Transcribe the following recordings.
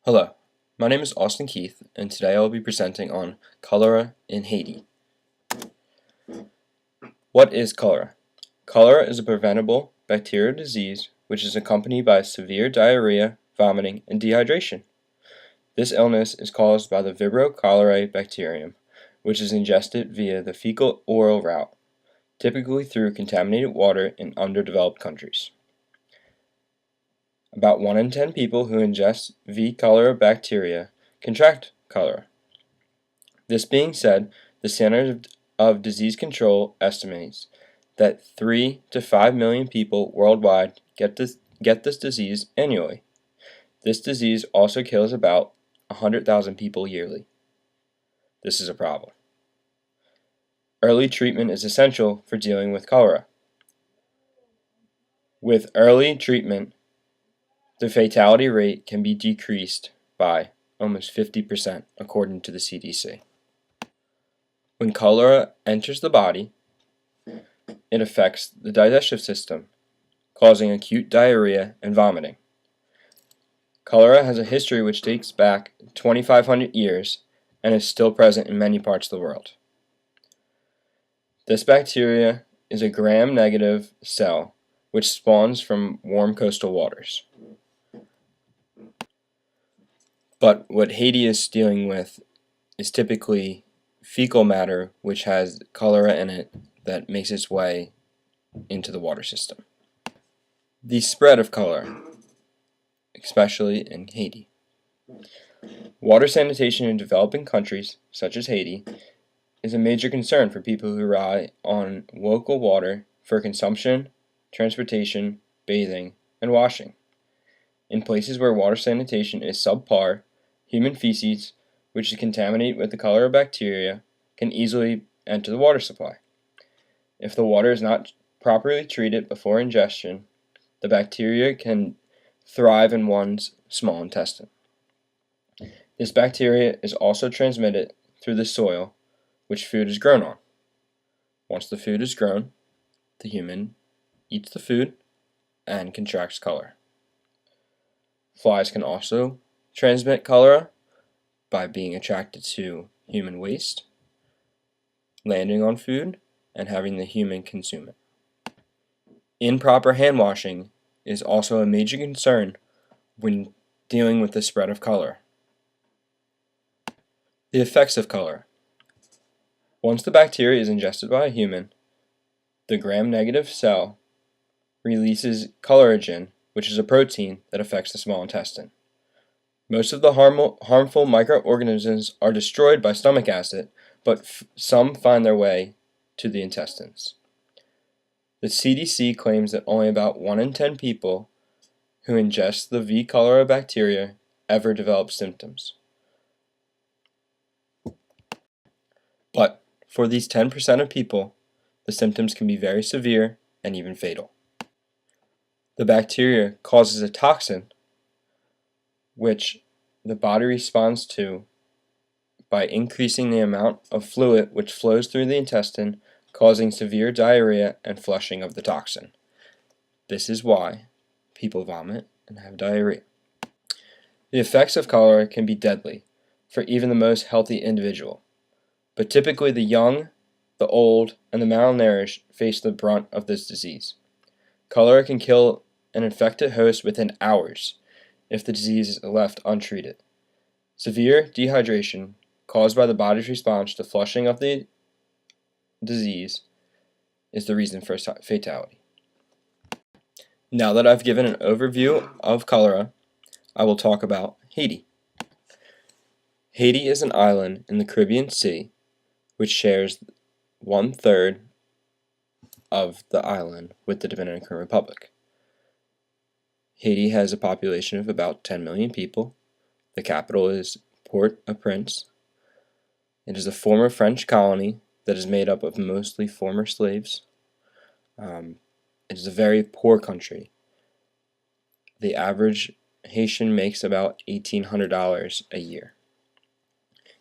Hello, my name is Austin Keith, and today I will be presenting on cholera in Haiti. What is cholera? Cholera is a preventable bacterial disease which is accompanied by severe diarrhea, vomiting, and dehydration. This illness is caused by the Vibrio cholerae bacterium, which is ingested via the fecal-oral route, typically through contaminated water in underdeveloped countries. About 1 in 10 people who ingest V. cholera bacteria contract cholera. This being said, the Centers of Disease Control estimates that 3 to 5 million people worldwide get this disease annually. This disease also kills about 100,000 people yearly. This is a problem. Early treatment is essential for dealing with cholera. With early treatment, the fatality rate can be decreased by almost 50% according to the CDC. When cholera enters the body, it affects the digestive system, causing acute diarrhea and vomiting. Cholera has a history which dates back 2,500 years and is still present in many parts of the world. This bacteria is a gram-negative cell which spawns from warm coastal waters. But what Haiti is dealing with is typically fecal matter which has cholera in it that makes its way into the water system. The spread of cholera, especially in Haiti. Water sanitation in developing countries, such as Haiti, is a major concern for people who rely on local water for consumption, transportation, bathing, and washing. In places where water sanitation is subpar, human feces, which is contaminated with the cholera bacteria, can easily enter the water supply. If the water is not properly treated before ingestion, the bacteria can thrive in one's small intestine. This bacteria is also transmitted through the soil which food is grown on. Once the food is grown, the human eats the food and contracts cholera. Flies can also transmit cholera by being attracted to human waste, landing on food, and having the human consume it. Improper hand washing is also a major concern when dealing with the spread of cholera. The effects of cholera. Once the bacteria is ingested by a human, the gram-negative cell releases choleragen, which is a protein that affects the small intestine. Most of the harmful microorganisms are destroyed by stomach acid, but some find their way to the intestines. The CDC claims that only about 1 in 10 people who ingest the V. cholera bacteria ever develop symptoms. But for these 10% of people, the symptoms can be very severe and even fatal. The bacteria causes a toxin which the body responds to by increasing the amount of fluid which flows through the intestine, causing severe diarrhea and flushing of the toxin. This is why people vomit and have diarrhea. The effects of cholera can be deadly for even the most healthy individual, but typically the young, the old, and the malnourished face the brunt of this disease. Cholera can kill an infected host within hours if the disease is left untreated. Severe dehydration caused by the body's response to flushing of the disease is the reason for fatality. Now that I've given an overview of cholera, I will talk about Haiti. Haiti is an island in the Caribbean Sea which shares 1/3 of the island with the Dominican Republic. Haiti has a population of about 10 million people. The capital is Port-au-Prince. It is a former French colony that is made up of mostly former slaves. It is a very poor country. The average Haitian makes about $1,800 a year.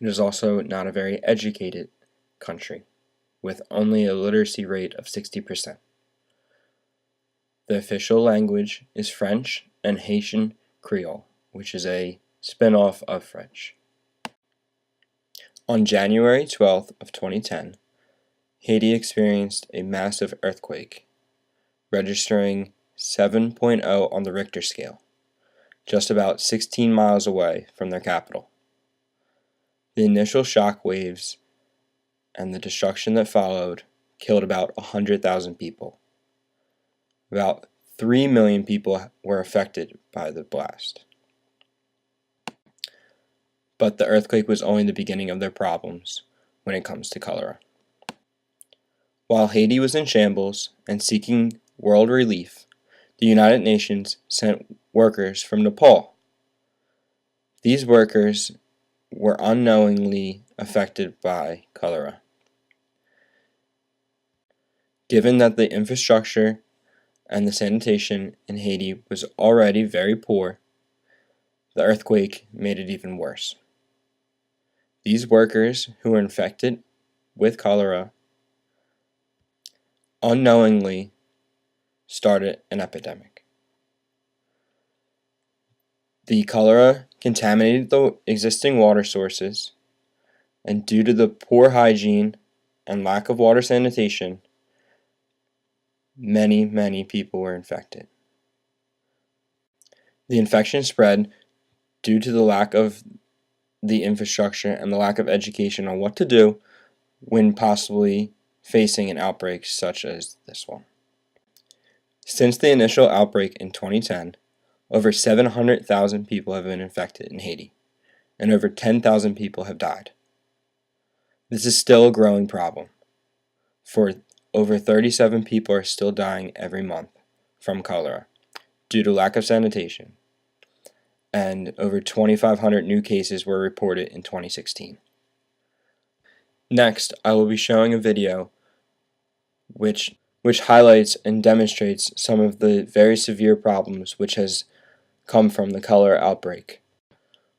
It is also not a very educated country, with only a literacy rate of 60%. The official language is French and Haitian Creole, which is a spin-off of French. On January 12th of 2010, Haiti experienced a massive earthquake, registering 7.0 on the Richter scale, just about 16 miles away from their capital. The initial shock waves and the destruction that followed killed about 100,000 people. About 3 million people were affected by the blast. But the earthquake was only the beginning of their problems when it comes to cholera. While Haiti was in shambles and seeking world relief, the United Nations sent workers from Nepal. These workers were unknowingly affected by cholera. Given that the infrastructure and the sanitation in Haiti was already very poor, the earthquake made it even worse. These workers who were infected with cholera unknowingly started an epidemic. The cholera contaminated the existing water sources, and due to the poor hygiene and lack of water sanitation, many people were infected. The infection spread due to the lack of the infrastructure and the lack of education on what to do when possibly facing an outbreak such as this one. Since the initial outbreak in 2010, over 700,000 people have been infected in Haiti, and over 10,000 people have died. This is still a growing problem, for over 37 people are still dying every month from cholera due to lack of sanitation, and over 2,500 new cases were reported in 2016. Next, I will be showing a video which highlights and demonstrates some of the very severe problems which has come from the cholera outbreak.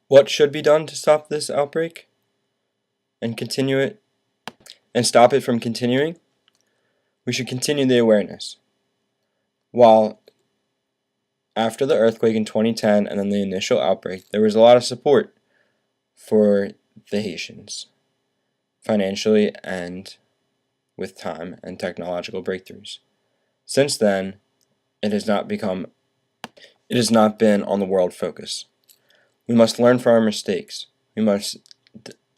What should be done to stop this outbreak and stop it from continuing? We should continue the awareness. While after the earthquake in 2010 and then the initial outbreak, there was a lot of support for the Haitians, financially and with time and technological breakthroughs. Since then, it has not been on the world focus. We must learn from our mistakes. We must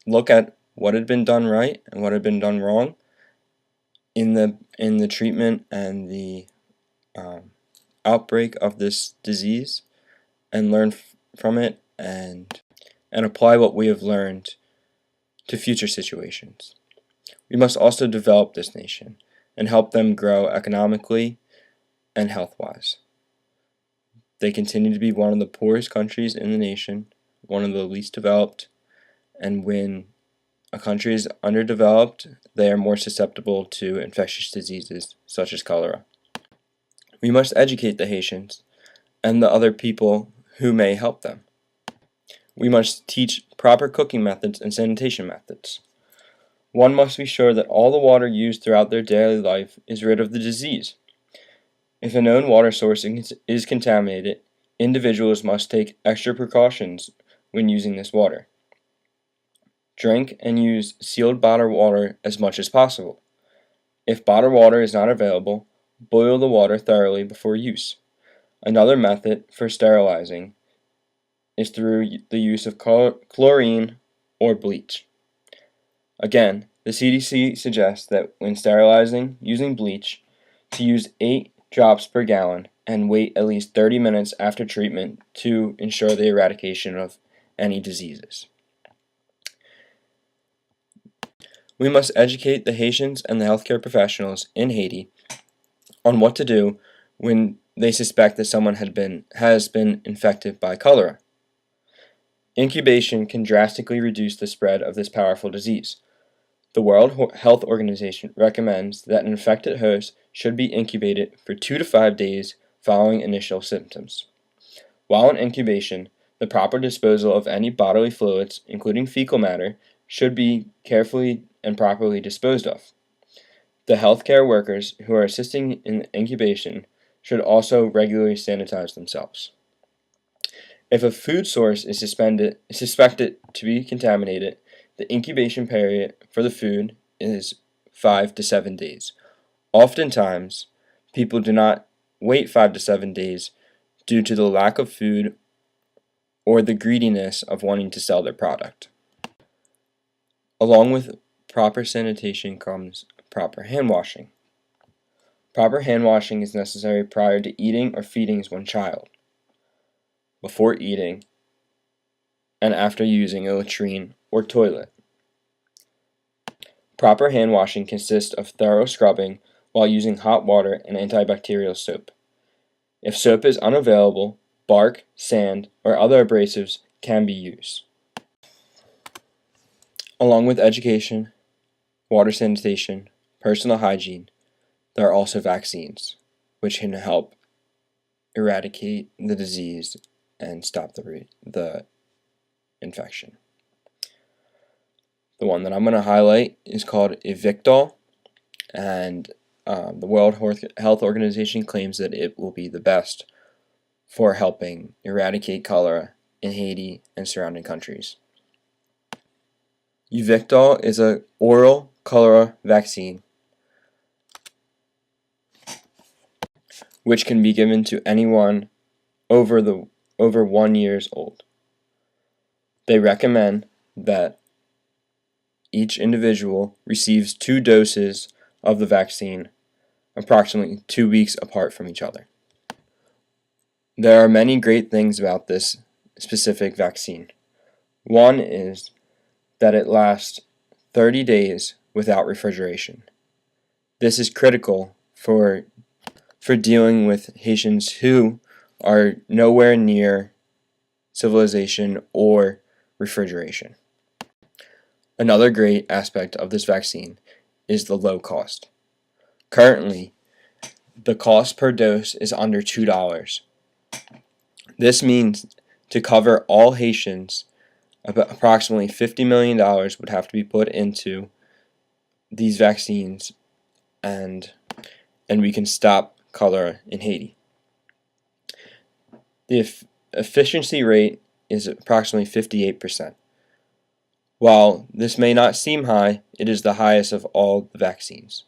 look at what had been done right and what had been done wrong in the treatment and the outbreak of this disease, and learn from it and apply what we have learned to future situations. We must also develop this nation and help them grow economically and health-wise. They continue to be one of the poorest countries in the nation, one of the least developed, and when a country is underdeveloped, they are more susceptible to infectious diseases such as cholera. We must educate the Haitians and the other people who may help them. We must teach proper cooking methods and sanitation methods. One must be sure that all the water used throughout their daily life is rid of the disease. If a known water source is contaminated, individuals must take extra precautions when using this water. Drink and use sealed bottled water as much as possible. If bottled water is not available, boil the water thoroughly before use. Another method for sterilizing is through the use of chlorine or bleach. Again, the CDC suggests that when sterilizing using bleach, to use 8 drops per gallon and wait at least 30 minutes after treatment to ensure the eradication of any diseases. We must educate the Haitians and the healthcare professionals in Haiti on what to do when they suspect that someone has been infected by cholera. Incubation can drastically reduce the spread of this powerful disease. The World Health Organization recommends that an infected host should be incubated for 2 to 5 days following initial symptoms. While in incubation, the proper disposal of any bodily fluids, including fecal matter, should be carefully and properly disposed of. The healthcare workers who are assisting in incubation should also regularly sanitize themselves. If a food source is suspected to be contaminated, the incubation period for the food is 5 to 7 days. Oftentimes, people do not wait 5 to 7 days due to the lack of food or the greediness of wanting to sell their product. Along with proper sanitation comes proper hand washing. Proper hand washing is necessary prior to eating or feeding one child, before eating, and after using a latrine or toilet. Proper hand washing consists of thorough scrubbing while using hot water and antibacterial soap. If soap is unavailable, bark, sand, or other abrasives can be used. Along with education, water sanitation, personal hygiene, there are also vaccines, which can help eradicate the disease and stop the infection. The one that I'm going to highlight is called Evictol, and the World Health Organization claims that it will be the best for helping eradicate cholera in Haiti and surrounding countries. Evictol is an oral cholera vaccine which can be given to anyone over 1 year old. They recommend that each individual receives 2 doses of the vaccine approximately 2 weeks apart from each other. There are many great things about this specific vaccine. One is that it lasts 30 days without refrigeration. This is critical for dealing with Haitians who are nowhere near civilization or refrigeration. Another great aspect of this vaccine is the low cost. Currently, the cost per dose is under $2. This means to cover all Haitians, approximately $50 million would have to be put into these vaccines, and we can stop cholera in Haiti. The efficiency rate is approximately 58%. While this may not seem high, it is the highest of all the vaccines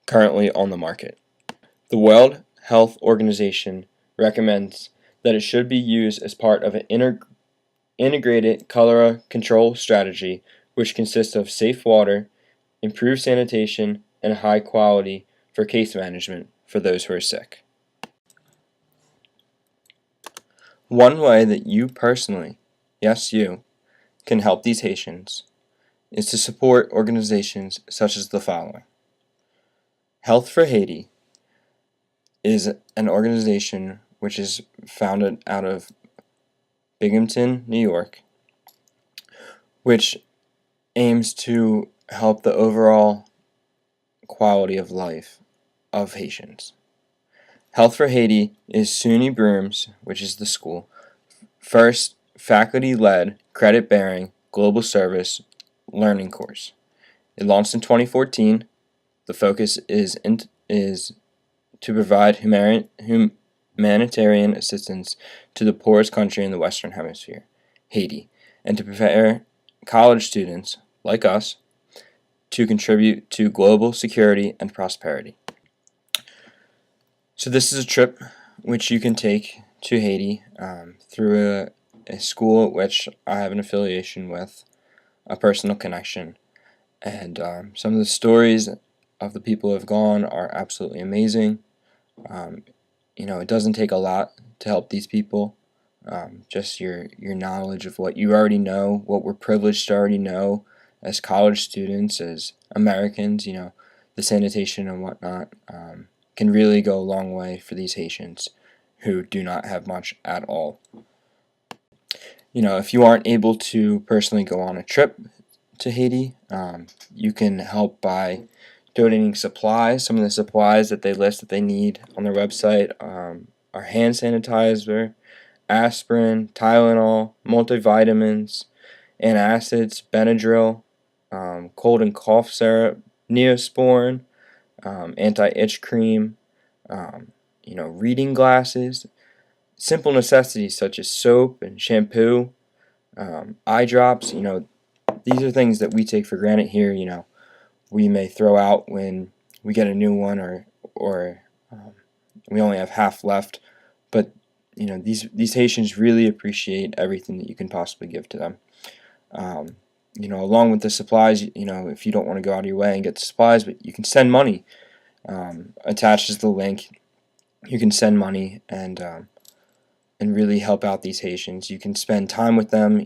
currently on the market. The World Health Organization recommends that it should be used as part of an integrated cholera control strategy, which consists of safe water, improved sanitation, and high quality for case management for those who are sick. One way that you personally, yes you, can help these Haitians is to support organizations such as the following. Health for Haiti is an organization which is founded out of Binghamton, New York, which aims to help the overall quality of life of Haitians. Health for Haiti is SUNY Brooms, which is the school, first faculty-led, credit-bearing, global service learning course. It launched in 2014. The focus is to provide humanitarian assistance to the poorest country in the Western Hemisphere, Haiti, and to prepare college students, like us, to contribute to global security and prosperity. So this is a trip which you can take to Haiti through a school which I have an affiliation with, a personal connection, and some of the stories of the people who have gone are absolutely amazing. It doesn't take a lot to help these people. Just your knowledge of what you already know, what we're privileged to already know as college students, as Americans, the sanitation and whatnot, can really go a long way for these Haitians who do not have much at all. If you aren't able to personally go on a trip to Haiti, you can help by donating supplies. Some of the supplies that they list that they need on their website are hand sanitizer, aspirin, Tylenol, multivitamins, antacids, Benadryl, cold and cough syrup, Neosporin, anti-itch cream, reading glasses, simple necessities such as soap and shampoo, eye drops. These are things that we take for granted here. We may throw out when we get a new one, or we only have half left. But these Haitians really appreciate everything that you can possibly give to them. Along with the supplies, if you don't want to go out of your way and get the supplies, but you can send money. Attached is the link. You can send money and really help out these Haitians. You can spend time with them.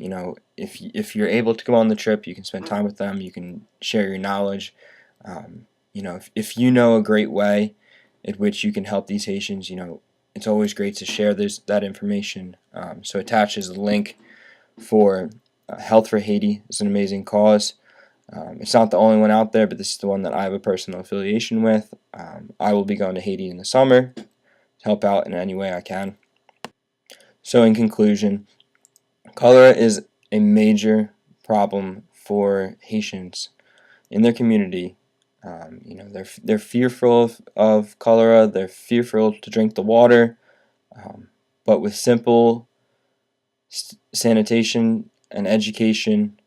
If you're able to go on the trip, you can spend time with them. You can share your knowledge. If you know a great way in which you can help these Haitians, it's always great to share that information. So attached is the link for Health for Haiti. It's an amazing cause. It's not the only one out there, but this is the one that I have a personal affiliation with. I will be going to Haiti in the summer to help out in any way I can. So in conclusion, cholera is a major problem for Haitians in their community. They're fearful of cholera. They're fearful to drink the water. But with simple sanitation and education,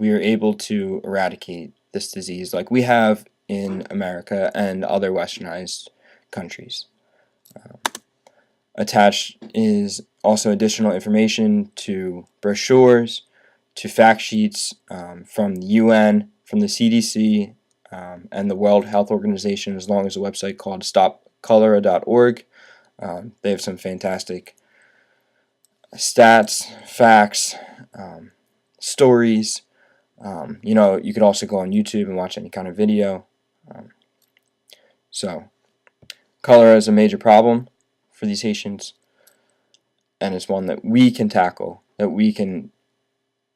we are able to eradicate this disease like we have in America and other westernized countries. Attached is also additional information to brochures, to fact sheets from the UN, from the CDC, and the World Health Organization, as long as a website called stopcholera.org. They have some fantastic stats, facts, stories. You could also go on YouTube and watch any kind of video. So, cholera is a major problem for these Haitians, and it's one that we can tackle, that we can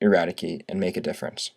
eradicate and make a difference.